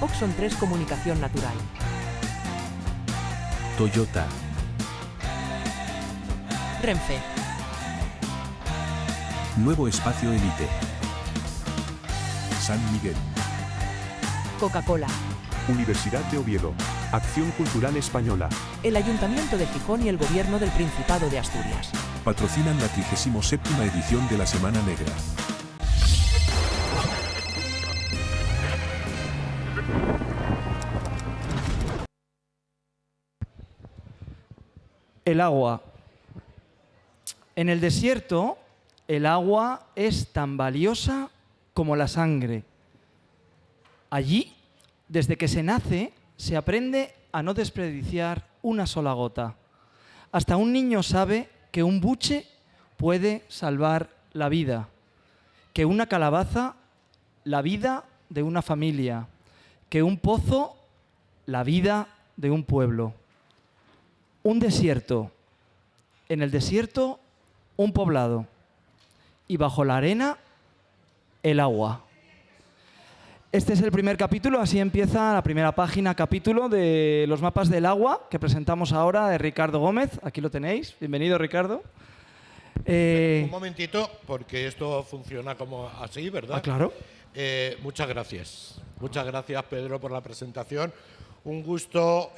Oxon 3 Comunicación Natural. Toyota. Renfe. Nuevo Espacio Elite. San Miguel. Coca-Cola. Universidad de Oviedo. Acción Cultural Española. El Ayuntamiento de Gijón y el Gobierno del Principado de Asturias. Patrocinan la 37ª edición de la Semana Negra. El agua. En el desierto, el agua es tan valiosa como la sangre. Allí, desde que se nace, se aprende a no desperdiciar una sola gota. Hasta un niño sabe que un buche puede salvar la vida, que una calabaza, la vida de una familia, que un pozo, la vida de un pueblo. Un desierto. En el desierto, un poblado. Y bajo la arena, el agua. Este es el primer capítulo, así empieza la primera página, capítulo de los mapas del agua que presentamos ahora de Ricardo Gómez. Aquí lo tenéis. Bienvenido, Ricardo. Un momentito, porque esto funciona como así, ¿verdad? Ah, claro. Muchas gracias. Muchas gracias, Pedro, por la presentación. Un gusto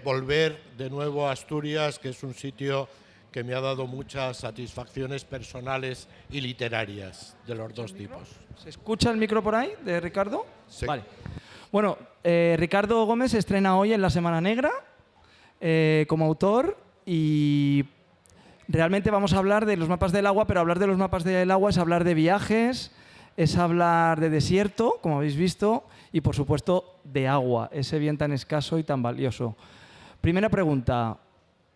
volver de nuevo a Asturias, que es un sitio que me ha dado muchas satisfacciones personales y literarias de los dos tipos. ¿Se escucha el micro por ahí de Ricardo? Sí. Vale. Bueno, Ricardo Gómez se estrena hoy en La Semana Negra como autor y realmente vamos a hablar de los mapas del agua, pero hablar de los mapas del agua es hablar de viajes, es hablar de desierto, como habéis visto, y por supuesto de agua, ese bien tan escaso y tan valioso. Primera pregunta.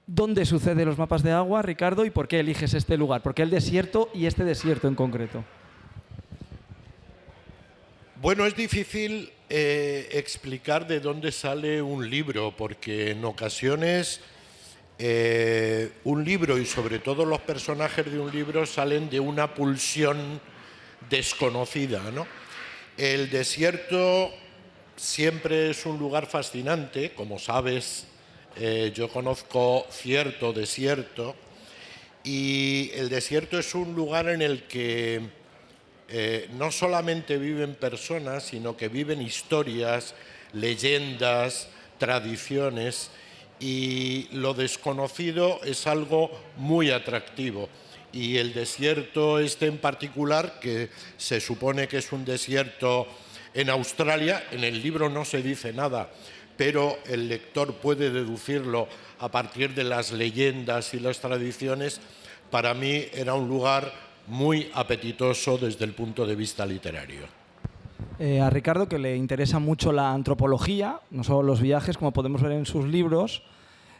¿Dónde suceden los mapas de agua, Ricardo, y por qué eliges este lugar? ¿Por qué el desierto y este desierto en concreto? Bueno, es difícil explicar de dónde sale un libro, porque en ocasiones un libro y sobre todo los personajes de un libro salen de una pulsión desconocida, ¿no? El desierto siempre es un lugar fascinante, como sabes. Yo conozco cierto desierto y el desierto es un lugar en el que no solamente viven personas, sino que viven historias, leyendas, tradiciones, y lo desconocido es algo muy atractivo. Y el desierto este en particular, que se supone que es un desierto en Australia, en el libro no se dice nada, pero el lector puede deducirlo a partir de las leyendas y las tradiciones. Para mí era un lugar muy apetitoso desde el punto de vista literario. A Ricardo, que le interesa mucho la antropología, no solo los viajes, como podemos ver en sus libros,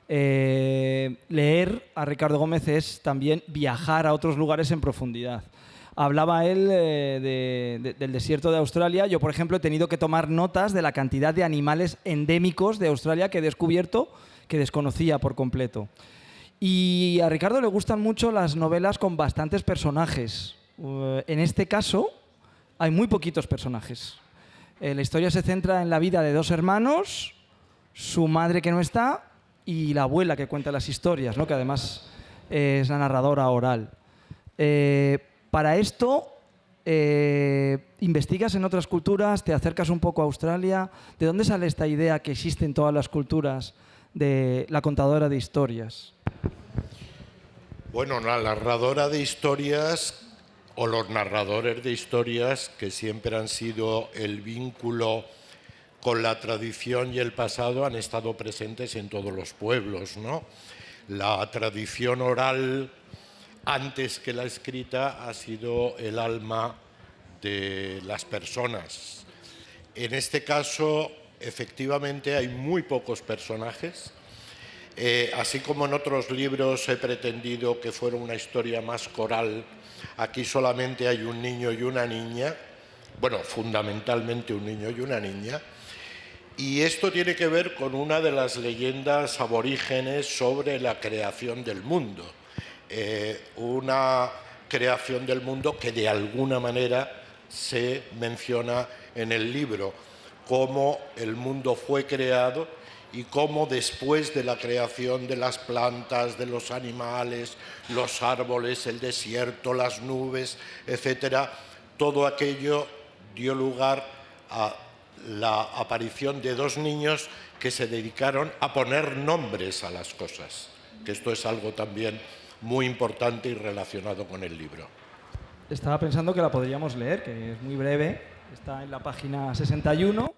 leer a Ricardo Gómez es también viajar a otros lugares en profundidad. Hablaba él del desierto de Australia. Yo, por ejemplo, he tenido que tomar notas de la cantidad de animales endémicos de Australia que he descubierto, que desconocía por completo. Y a Ricardo le gustan mucho las novelas con bastantes personajes. En este caso, hay muy poquitos personajes. La historia se centra en la vida de dos hermanos, su madre que no está y la abuela que cuenta las historias, ¿no? Que además es la narradora oral. Para esto, investigas en otras culturas, te acercas un poco a Australia. ¿De dónde sale esta idea que existe en todas las culturas de la contadora de historias? Bueno, la narradora de historias o los narradores de historias, que siempre han sido el vínculo con la tradición y el pasado, han estado presentes en todos los pueblos, ¿no? La tradición oral, antes que la escrita, ha sido el alma de las personas. En este caso, efectivamente, hay muy pocos personajes. Así como en otros libros he pretendido que fuera una historia más coral, aquí solamente hay un niño y una niña, bueno, fundamentalmente un niño y una niña, y esto tiene que ver con una de las leyendas aborígenes sobre la creación del mundo. Una creación del mundo que de alguna manera se menciona en el libro. cómo el mundo fue creado y cómo después de la creación de las plantas, de los animales, los árboles, el desierto, las nubes, etcétera, todo aquello dio lugar a la aparición de dos niños que se dedicaron a poner nombres a las cosas, que esto es algo también muy importante y relacionado con el libro. Estaba pensando que la podríamos leer, que es muy breve, está en la página 61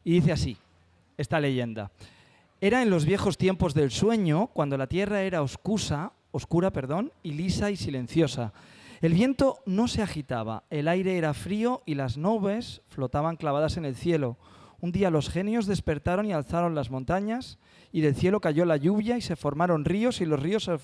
y dice así, esta leyenda. Era en los viejos tiempos del sueño, cuando la tierra era oscura, y lisa y silenciosa. El viento no se agitaba, el aire era frío y las nubes flotaban clavadas en el cielo. Un día los genios despertaron y alzaron las montañas, y del cielo cayó la lluvia y se formaron ríos, y los ríos se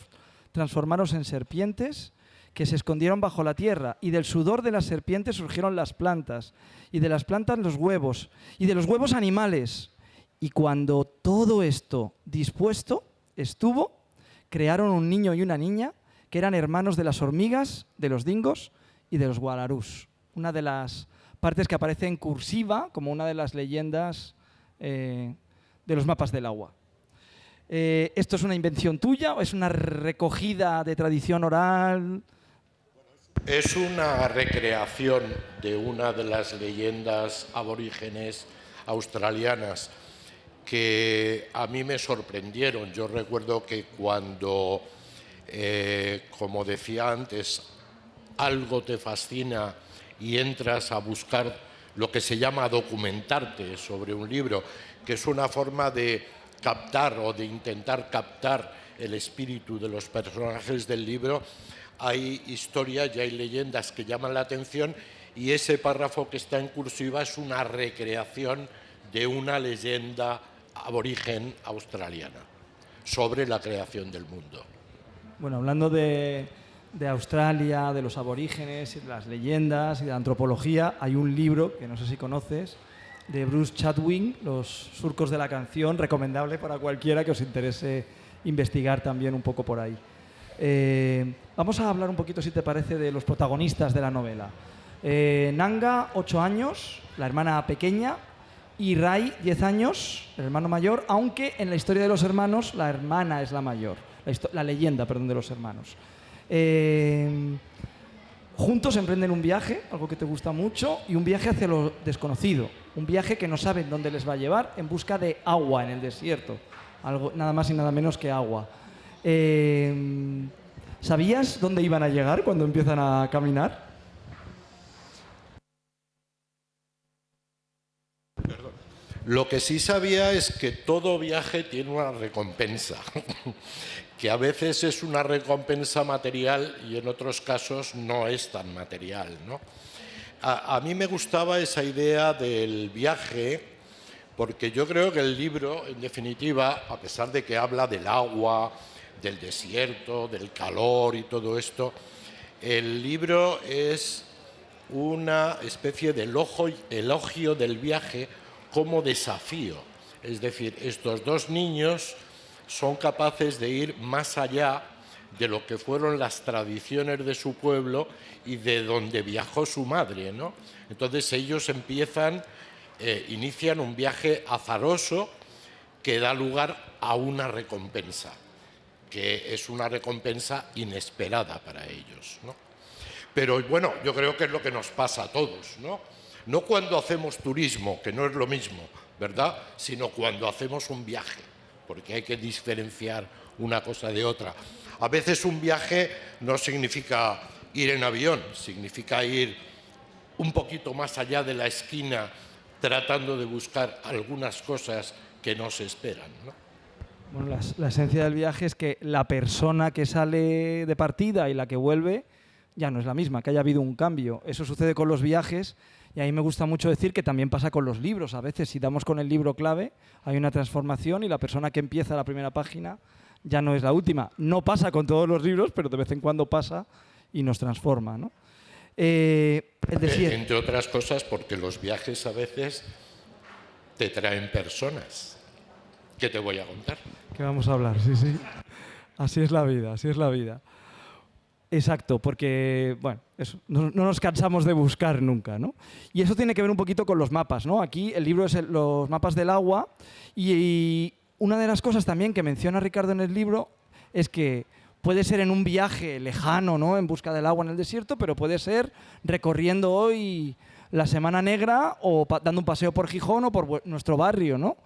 transformaron en serpientes que se escondieron bajo la tierra, y del sudor de las serpientes surgieron las plantas, y de las plantas los huevos, y de los huevos animales. Y cuando todo esto dispuesto estuvo, crearon un niño y una niña que eran hermanos de las hormigas, de los dingos y de los guararús. Una de las partes que aparece en cursiva como una de las leyendas de los mapas del agua. ¿Esto es una invención tuya o es una recogida de tradición oral? Es una recreación de una de las leyendas aborígenes australianas que a mí me sorprendieron. Yo recuerdo que cuando, como decía antes, algo te fascina y entras a buscar lo que se llama documentarte sobre un libro, que es una forma de captar o de intentar captar el espíritu de los personajes del libro, hay historias y hay leyendas que llaman la atención, y ese párrafo que está en cursiva es una recreación de una leyenda aborigen australiana sobre la creación del mundo. Bueno, hablando de Australia, de los aborígenes, de las leyendas y de la antropología, hay un libro que no sé si conoces, de Bruce Chatwin, Los surcos de la canción, recomendable para cualquiera que os interese investigar también un poco por ahí. Vamos a hablar un poquito, si te parece, de los protagonistas de la novela. Nanga, 8 años, la hermana pequeña, y Rai, 10 años, el hermano mayor, aunque en la historia de los hermanos la hermana es la mayor, la leyenda, perdón, de los hermanos. Juntos emprenden un viaje, algo que te gusta mucho, y un viaje hacia lo desconocido, un viaje que no saben dónde les va a llevar, en busca de agua en el desierto, algo, nada más y nada menos que agua. ¿Sabías dónde iban a llegar cuando empiezan a caminar? Lo que sí sabía es que todo viaje tiene una recompensa, que a veces es una recompensa material y en otros casos no es tan material, ¿no? A mí me gustaba esa idea del viaje, porque yo creo que el libro, en definitiva, a pesar de que habla del agua, del desierto, del calor y todo esto, el libro es una especie de elogio del viaje como desafío. Es decir, estos dos niños son capaces de ir más allá de lo que fueron las tradiciones de su pueblo y de donde viajó su madre, ¿no? Entonces ellos inician un viaje azaroso que da lugar a una recompensa, que es una recompensa inesperada para ellos, ¿no? Pero bueno, yo creo que es lo que nos pasa a todos, ¿no? No cuando hacemos turismo, que no es lo mismo, ¿verdad?, sino cuando hacemos un viaje, porque hay que diferenciar una cosa de otra. A veces un viaje no significa ir en avión, significa ir un poquito más allá de la esquina tratando de buscar algunas cosas que no se esperan, ¿no? Bueno, la esencia del viaje es que la persona que sale de partida y la que vuelve ya no es la misma, que haya habido un cambio. Eso sucede con los viajes. Y a mí me gusta mucho decir que también pasa con los libros. A veces, si damos con el libro clave, hay una transformación y la persona que empieza la primera página ya no es la última. No pasa con todos los libros, pero de vez en cuando pasa y nos transforma, ¿no? Entre otras cosas, porque los viajes a veces te traen personas. ¿Qué te voy a contar? ¿Qué vamos a hablar? Sí, sí. Así es la vida, así es la vida. Exacto, porque bueno, no nos cansamos de buscar nunca, ¿no? Y eso tiene que ver un poquito con los mapas, ¿no? Aquí el libro es los mapas del agua y una de las cosas también que menciona Ricardo en el libro es que puede ser en un viaje lejano, ¿no? En busca del agua en el desierto, pero puede ser recorriendo hoy la Semana Negra o dando un paseo por Gijón o por nuestro barrio, ¿no?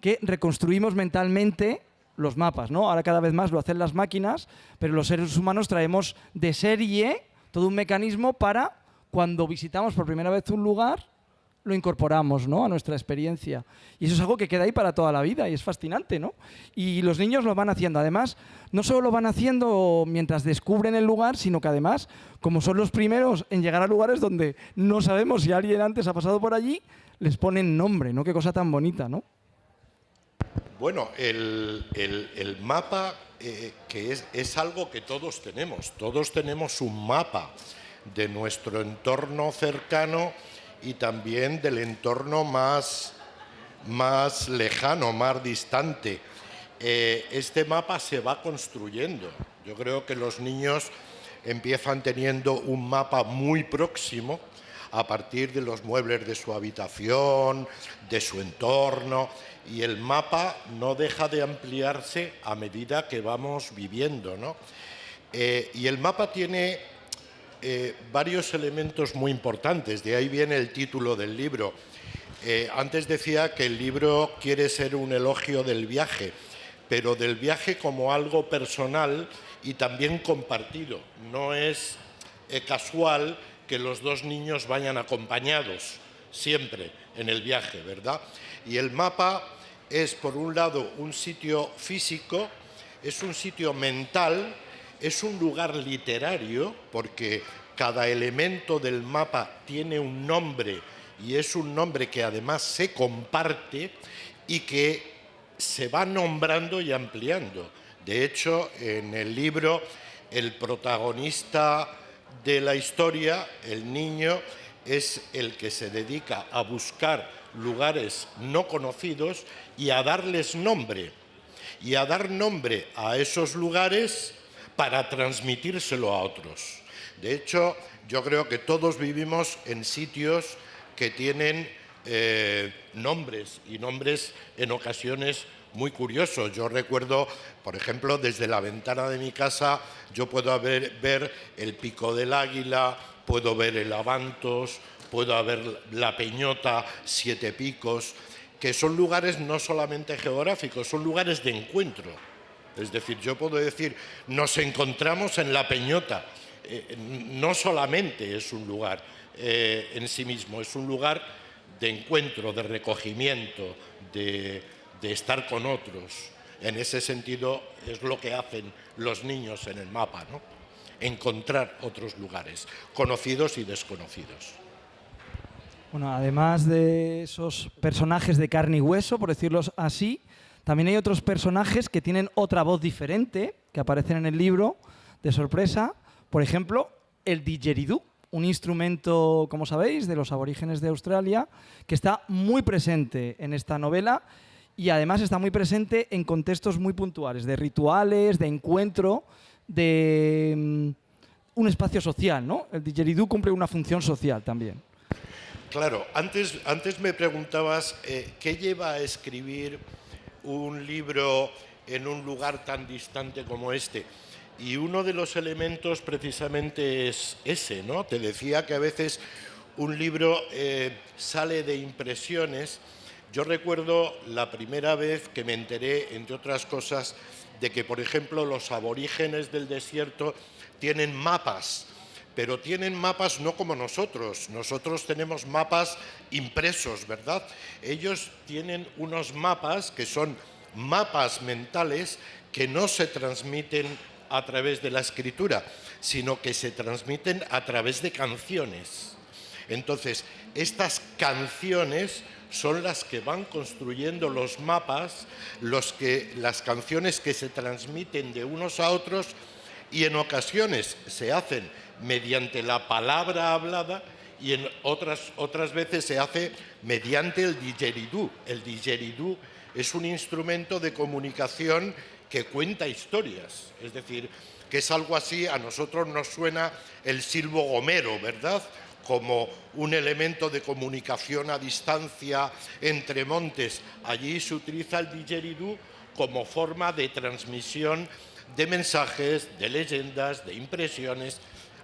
Que reconstruimos mentalmente los mapas, ¿no? Ahora cada vez más lo hacen las máquinas, pero los seres humanos traemos de serie todo un mecanismo para, cuando visitamos por primera vez un lugar, lo incorporamos, ¿no? A nuestra experiencia. Y eso es algo que queda ahí para toda la vida y es fascinante, ¿no? Y los niños lo van haciendo. Además, no solo lo van haciendo mientras descubren el lugar, sino que además, como son los primeros en llegar a lugares donde no sabemos si alguien antes ha pasado por allí, les ponen nombre, ¿no? Qué cosa tan bonita, ¿no? Bueno, el mapa, que es algo que todos tenemos un mapa de nuestro entorno cercano y también del entorno más lejano, más distante. Este mapa se va construyendo. Yo creo que los niños empiezan teniendo un mapa muy próximo a partir de los muebles de su habitación, de su entorno, y el mapa no deja de ampliarse a medida que vamos viviendo, ¿no? Y el mapa tiene varios elementos muy importantes, de ahí viene el título del libro. Antes decía que el libro quiere ser un elogio del viaje, pero del viaje como algo personal y también compartido. No es casual que los dos niños vayan acompañados siempre en el viaje, ¿verdad? Y el mapa es, por un lado, un sitio físico, es un sitio mental, es un lugar literario, porque cada elemento del mapa tiene un nombre y es un nombre que además se comparte y que se va nombrando y ampliando. De hecho, en el libro, el protagonista de la historia, el niño, es el que se dedica a buscar lugares no conocidos y a darles nombre. Y a dar nombre a esos lugares para transmitírselo a otros. De hecho, yo creo que todos vivimos en sitios que tienen nombres, y nombres en ocasiones muy curiosos. Yo recuerdo, por ejemplo, desde la ventana de mi casa, yo puedo ver el Pico del Águila, puedo ver el Abantos, puedo ver la Peñota, Siete Picos, que son lugares no solamente geográficos, son lugares de encuentro. Es decir, yo puedo decir, nos encontramos en la Peñota. No solamente es un lugar en sí mismo, es un lugar de encuentro, de recogimiento, de estar con otros. En ese sentido es lo que hacen los niños en el mapa, ¿no? Encontrar otros lugares, conocidos y desconocidos. Bueno, además de esos personajes de carne y hueso, por decirlo así, también hay otros personajes que tienen otra voz diferente, que aparecen en el libro de sorpresa. Por ejemplo, el didgeridoo, un instrumento, como sabéis, de los aborígenes de Australia, que está muy presente en esta novela y además está muy presente en contextos muy puntuales, de rituales, de encuentro, de un espacio social, ¿no? El didgeridoo cumple una función social también. Claro, antes me preguntabas qué lleva a escribir un libro en un lugar tan distante como este. Y uno de los elementos precisamente es ese, ¿no? Te decía que a veces un libro sale de impresiones. Yo recuerdo la primera vez que me enteré, entre otras cosas, de que, por ejemplo, los aborígenes del desierto tienen mapas, pero tienen mapas no como nosotros. Nosotros tenemos mapas impresos, ¿verdad? Ellos tienen unos mapas que son mapas mentales que no se transmiten a través de la escritura, sino que se transmiten a través de canciones. Entonces, estas canciones son las que van construyendo los mapas, las canciones que se transmiten de unos a otros, y en ocasiones se hacen mediante la palabra hablada y en otras veces se hace mediante el didgeridoo. El didgeridoo es un instrumento de comunicación que cuenta historias. Es decir, que es algo así, a nosotros nos suena el silbo gomero, ¿verdad?, como un elemento de comunicación a distancia entre montes. Allí se utiliza el didgeridoo como forma de transmisión de mensajes, de leyendas, de impresiones.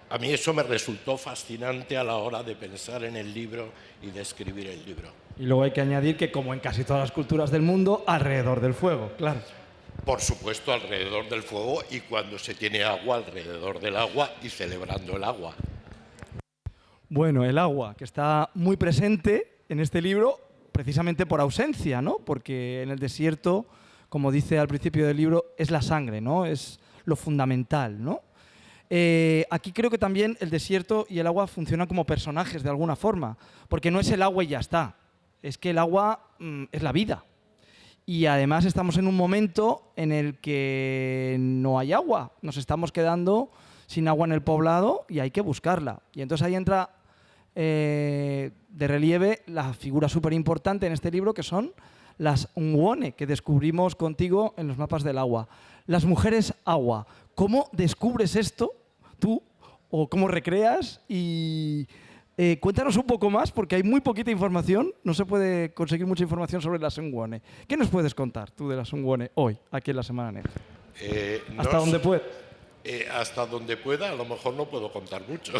A mí eso me resultó fascinante a la hora de pensar en el libro y de escribir el libro. Y luego hay que añadir que, como en casi todas las culturas del mundo, alrededor del fuego, claro. Por supuesto, alrededor del fuego, y cuando se tiene agua, alrededor del agua y celebrando el agua. Bueno, el agua, que está muy presente en este libro precisamente por ausencia, ¿no? Porque en el desierto, como dice al principio del libro, es la sangre, ¿no? Es lo fundamental, ¿no? Aquí creo que también el desierto y el agua funcionan como personajes de alguna forma, porque no es el agua y ya está. Es que el agua es la vida. Y además estamos en un momento en el que no hay agua. Nos estamos quedando sin agua en el poblado y hay que buscarla. Y entonces ahí entra de relieve la figura súper importante en este libro, que son las Ngwone, que descubrimos contigo en los mapas del agua. Las mujeres agua. ¿Cómo descubres esto tú o cómo recreas? Y cuéntanos un poco más, porque hay muy poquita información, no se puede conseguir mucha información sobre las Ngwone. ¿Qué nos puedes contar tú de las Ngwone hoy, aquí en la Semana Negra? ¿Hasta dónde puedes? Hasta donde pueda, a lo mejor no puedo contar mucho.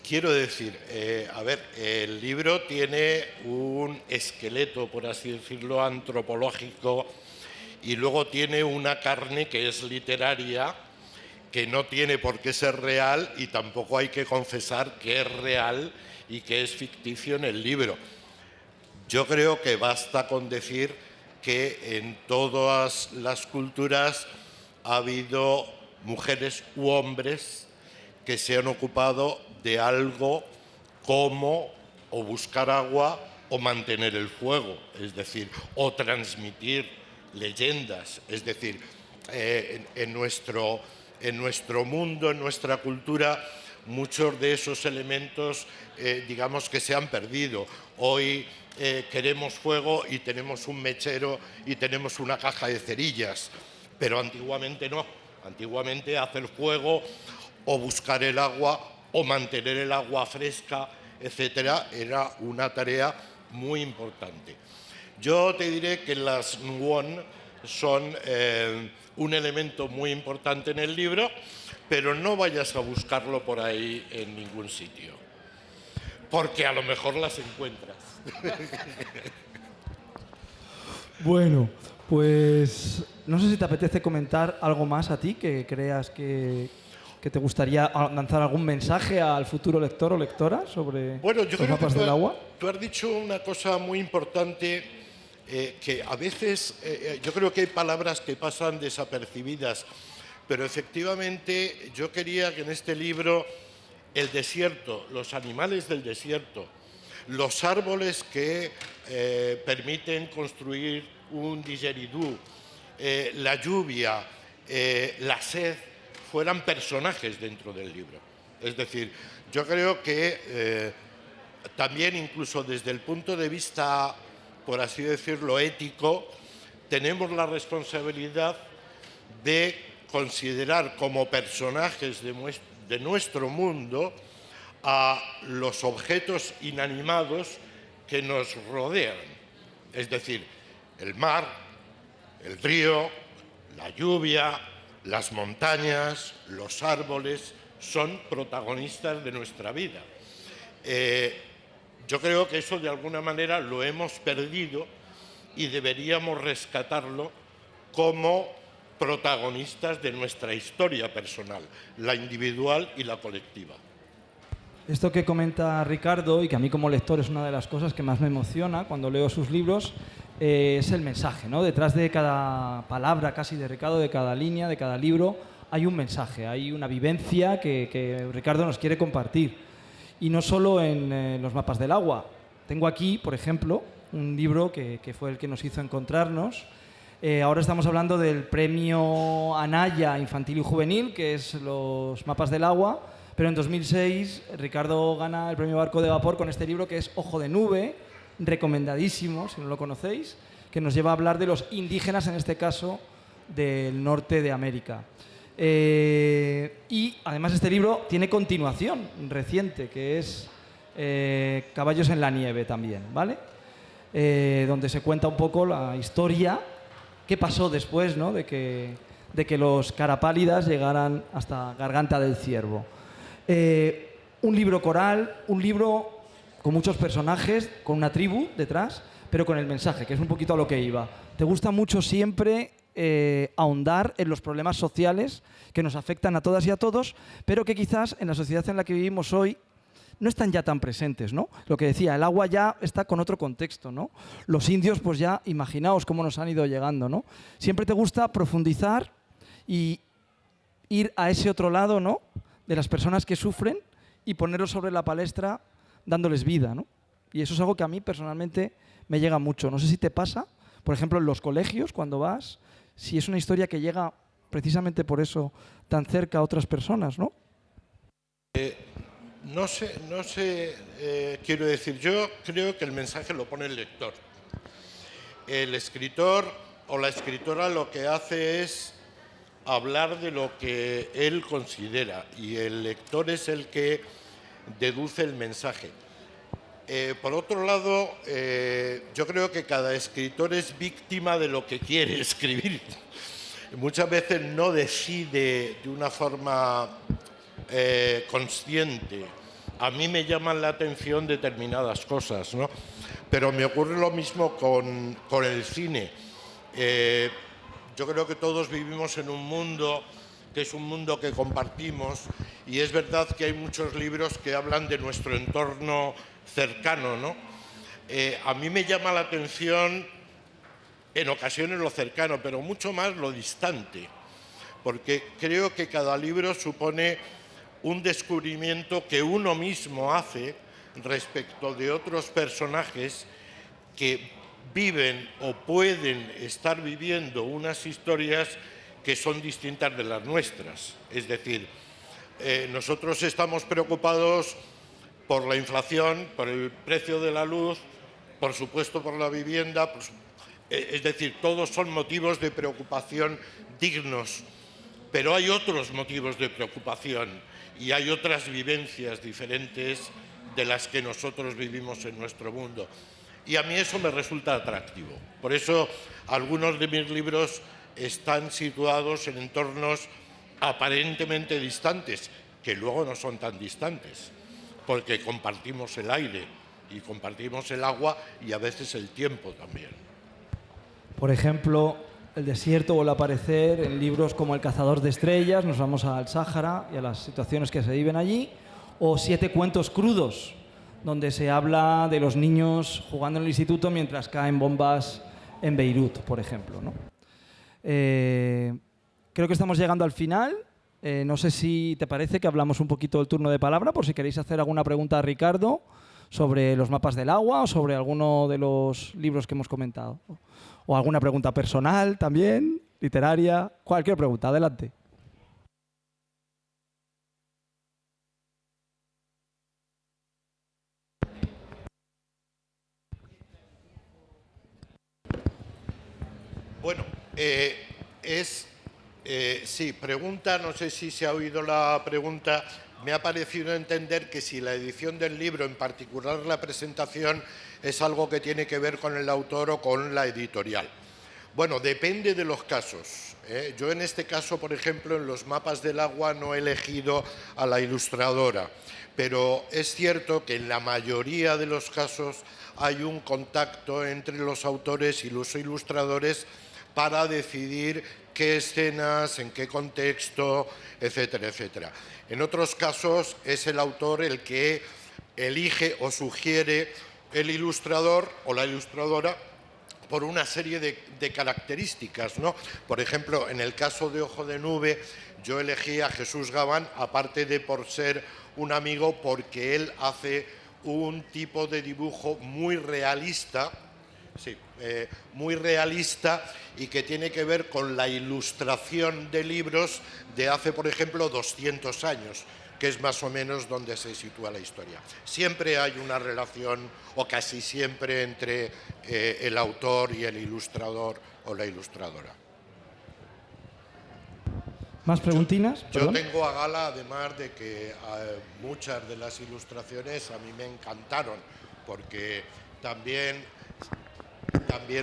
Quiero decir, a ver, el libro tiene un esqueleto, por así decirlo, antropológico, y luego tiene una carne que es literaria, que no tiene por qué ser real, y tampoco hay que confesar que es real y que es ficticio en el libro. Yo creo que basta con decir que en todas las culturas ha habido mujeres u hombres que se han ocupado de algo como o buscar agua o mantener el fuego, es decir, o transmitir leyendas. Es decir, en nuestro mundo, en nuestra cultura, muchos de esos elementos, digamos que se han perdido. Hoy queremos fuego y tenemos un mechero y tenemos una caja de cerillas, pero antiguamente no. Antiguamente hacer fuego o buscar el agua o mantener el agua fresca, etcétera, era una tarea muy importante. Yo te diré que las Ngwone son un elemento muy importante en el libro, pero no vayas a buscarlo por ahí en ningún sitio, porque a lo mejor las encuentras. Bueno, pues no sé si te apetece comentar algo más a ti, que creas que te gustaría lanzar algún mensaje al futuro lector o lectora sobre los mapas del agua. Tú has dicho una cosa muy importante, que a veces yo creo que hay palabras que pasan desapercibidas, pero efectivamente yo quería que en este libro el desierto, los animales del desierto, los árboles que permiten construir un didgeridoo, la lluvia, la sed, fueran personajes dentro del libro. Es decir, yo creo que también, incluso desde el punto de vista, por así decirlo, ético, tenemos la responsabilidad de considerar como personajes de nuestro mundo a los objetos inanimados que nos rodean. Es decir, el mar, el río, la lluvia, las montañas, los árboles, son protagonistas de nuestra vida. Yo creo que eso de alguna manera lo hemos perdido y deberíamos rescatarlo como protagonistas de nuestra historia personal, la individual y la colectiva. Esto que comenta Ricardo, y que a mí como lector es una de las cosas que más me emociona cuando leo sus libros, es el mensaje, ¿no? Detrás de cada palabra casi de Ricardo, de cada línea, de cada libro, hay un mensaje, hay una vivencia que Ricardo nos quiere compartir. Y no solo en los mapas del agua. Tengo aquí, por ejemplo, un libro que fue el que nos hizo encontrarnos. Ahora estamos hablando del premio Anaya Infantil y Juvenil, que es los mapas del agua, pero en 2006 Ricardo gana el premio Barco de Vapor con este libro que es Ojo de Nube, recomendadísimo si no lo conocéis, que nos lleva a hablar de los indígenas, en este caso, del norte de América. Y además este libro tiene continuación reciente, que es Caballos en la nieve también, ¿vale? Donde se cuenta un poco la historia, qué pasó después, ¿no?, de que los carapálidas llegaran hasta Garganta del Ciervo. Un libro coral, un libro con muchos personajes, con una tribu detrás, pero con el mensaje, que es un poquito a lo que iba. Te gusta mucho siempre ahondar en los problemas sociales que nos afectan a todas y a todos, pero que quizás en la sociedad en la que vivimos hoy no están ya tan presentes, ¿no? Lo que decía, el agua ya está con otro contexto, ¿no? Los indios, pues ya, imaginaos cómo nos han ido llegando, ¿no? Siempre te gusta profundizar y ir a ese otro lado, ¿no?, de las personas que sufren y ponerlos sobre la palestra dándoles vida, ¿no? Y eso es algo que a mí personalmente me llega mucho. No sé si te pasa, por ejemplo, en los colegios, cuando vas, si es una historia que llega precisamente por eso tan cerca a otras personas, ¿no? No sé, quiero decir, yo creo que el mensaje lo pone el lector. El escritor o la escritora lo que hace es hablar de lo que él considera y el lector es el que deduce el mensaje. Por otro lado, yo creo que cada escritor es víctima de lo que quiere escribir. Muchas veces no decide de una forma consciente. A mí me llaman la atención determinadas cosas, ¿no? Pero me ocurre lo mismo con el cine. Yo creo que todos vivimos en un mundo que es un mundo que compartimos y es verdad que hay muchos libros que hablan de nuestro entorno cercano, ¿no? A mí me llama la atención en ocasiones lo cercano, pero mucho más lo distante, porque creo que cada libro supone un descubrimiento que uno mismo hace respecto de otros personajes que viven o pueden estar viviendo unas historias que son distintas de las nuestras. Es decir, nosotros estamos preocupados por la inflación, por el precio de la luz, por supuesto por la vivienda, es decir, todos son motivos de preocupación dignos, pero hay otros motivos de preocupación y hay otras vivencias diferentes de las que nosotros vivimos en nuestro mundo. Y a mí eso me resulta atractivo. Por eso algunos de mis libros están situados en entornos aparentemente distantes, que luego no son tan distantes, porque compartimos el aire y compartimos el agua y a veces el tiempo también. Por ejemplo, el desierto vuelve a aparecer en libros como El cazador de estrellas, nos vamos al Sáhara y a las situaciones que se viven allí, o 7 cuentos crudos, donde se habla de los niños jugando en el instituto mientras caen bombas en Beirut, por ejemplo, ¿no? Creo que estamos llegando al final. No sé si te parece que hablamos un poquito del turno de palabra, por si queréis hacer alguna pregunta a Ricardo sobre los mapas del agua o sobre alguno de los libros que hemos comentado. O alguna pregunta personal también, literaria, cualquier pregunta. Adelante. Bueno, sí, pregunta, no sé si se ha oído la pregunta. Me ha parecido entender que si la edición del libro, en particular la presentación, es algo que tiene que ver con el autor o con la editorial. Bueno, depende de los casos. Yo en este caso, por ejemplo, en los mapas del agua no he elegido a la ilustradora, pero es cierto que en la mayoría de los casos hay un contacto entre los autores y los ilustradores para decidir qué escenas, en qué contexto, etcétera, etcétera. En otros casos es el autor el que elige o sugiere el ilustrador o la ilustradora por una serie de características, ¿no? Por ejemplo, en el caso de Ojo de Nube, yo elegí a Jesús Gabán, aparte de por ser un amigo, porque él hace un tipo de dibujo muy realista, sí, muy realista y que tiene que ver con la ilustración de libros de hace, por ejemplo, 200 años. que es más o menos donde se sitúa la historia. Siempre hay una relación, o casi siempre, entre el autor y el ilustrador o la ilustradora. ¿Más preguntinas? Yo tengo a gala, además de que muchas de las ilustraciones a mí me encantaron, porque también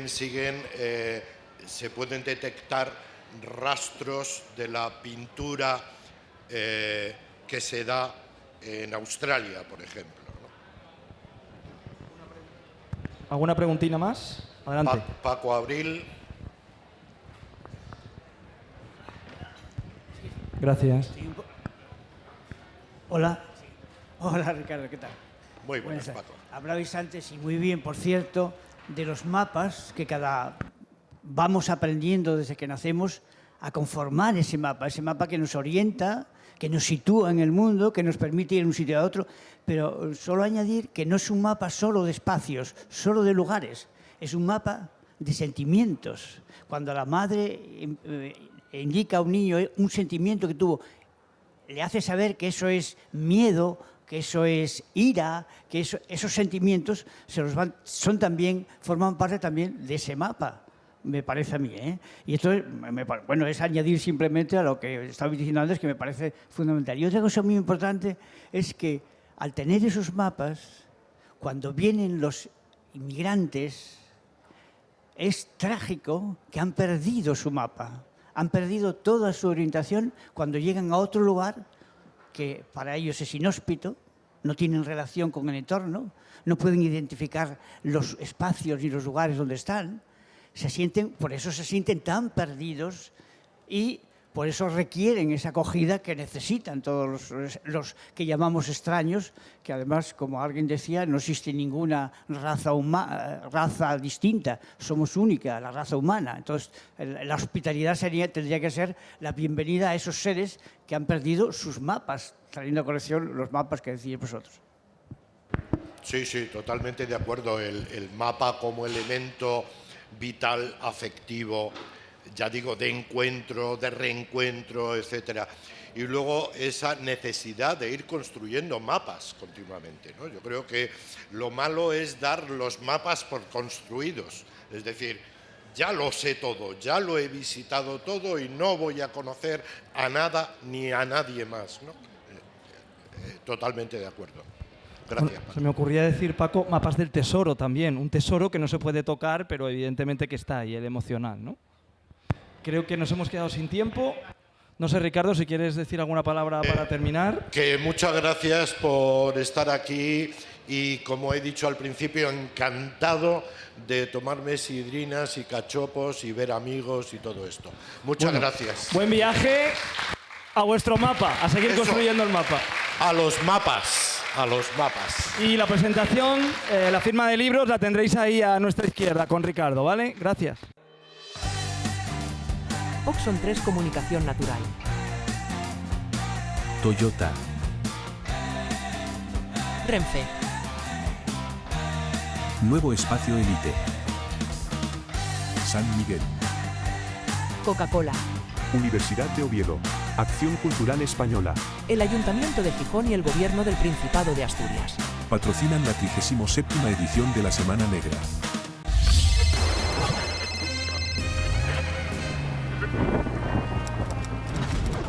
siguen, se pueden detectar rastros de la pintura que se da en Australia, por ejemplo, ¿no? ¿Alguna preguntina más? Adelante. Paco Abril. Gracias. Hola. Hola, Ricardo, ¿qué tal? Muy buenas, Paco. Hablabais antes, y muy bien, por cierto, de los mapas que vamos aprendiendo desde que nacemos a conformar ese mapa que nos orienta, que nos sitúa en el mundo, que nos permite ir de un sitio a otro, pero solo añadir que no es un mapa solo de espacios, solo de lugares, es un mapa de sentimientos. Cuando la madre indica a un niño un sentimiento que tuvo, le hace saber que eso es miedo, que eso es ira, que esos sentimientos forman parte también de ese mapa, me parece a mí, ¿eh? Y esto es añadir simplemente a lo que estaba diciendo antes, que me parece fundamental. Y otra cosa muy importante es que al tener esos mapas, cuando vienen los inmigrantes, es trágico que han perdido su mapa, han perdido toda su orientación cuando llegan a otro lugar que para ellos es inhóspito, no tienen relación con el entorno, no pueden identificar los espacios ni los lugares donde están, por eso se sienten tan perdidos y por eso requieren esa acogida que necesitan todos los que llamamos extraños, que además, como alguien decía, no existe ninguna raza distinta, somos única, la raza humana. Entonces, la hospitalidad tendría que ser la bienvenida a esos seres que han perdido sus mapas, trayendo a colección los mapas que decíais vosotros. Sí, sí, totalmente de acuerdo. El mapa como elemento vital, afectivo, ya digo, de encuentro, de reencuentro, etcétera. Y luego esa necesidad de ir construyendo mapas continuamente, ¿no? Yo creo que lo malo es dar los mapas por construidos. Es decir, ya lo sé todo, ya lo he visitado todo y no voy a conocer a nada ni a nadie más, ¿no? Totalmente de acuerdo. Gracias, Paco. Se me ocurría decir, Paco, mapas del tesoro también. Un tesoro que no se puede tocar, pero evidentemente que está ahí, el emocional, ¿no? Creo que nos hemos quedado sin tiempo. No sé, Ricardo, si quieres decir alguna palabra para terminar. Que muchas gracias por estar aquí y, como he dicho al principio, encantado de tomarme sidrinas y cachopos y ver amigos y todo esto. Muchas gracias. Buen viaje a vuestro mapa, a seguir construyendo el mapa. A los mapas. A los mapas. Y la presentación, la firma de libros, la tendréis ahí a nuestra izquierda con Ricardo, ¿vale? Gracias. Oxon 3 Comunicación Natural. Toyota. Renfe. Nuevo Espacio Elite. San Miguel. Coca-Cola. Universidad de Oviedo. Acción Cultural Española. El Ayuntamiento de Gijón y el Gobierno del Principado de Asturias. Patrocinan la 37ª edición de la Semana Negra.